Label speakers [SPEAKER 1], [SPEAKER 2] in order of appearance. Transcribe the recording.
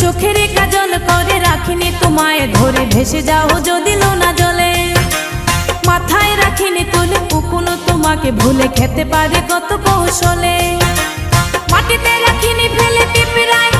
[SPEAKER 1] চোখের কাজল করে রাখিনি তোমায় ধরে, ভেসে যাও যদি লোনা জলে। মাথায় রাখিনি তুলে কখনো তোমাকে ভুলে, খেতে পারে কত কৌশলে। মাটিতে রাখিনি ফেলে পিঁপড়ায়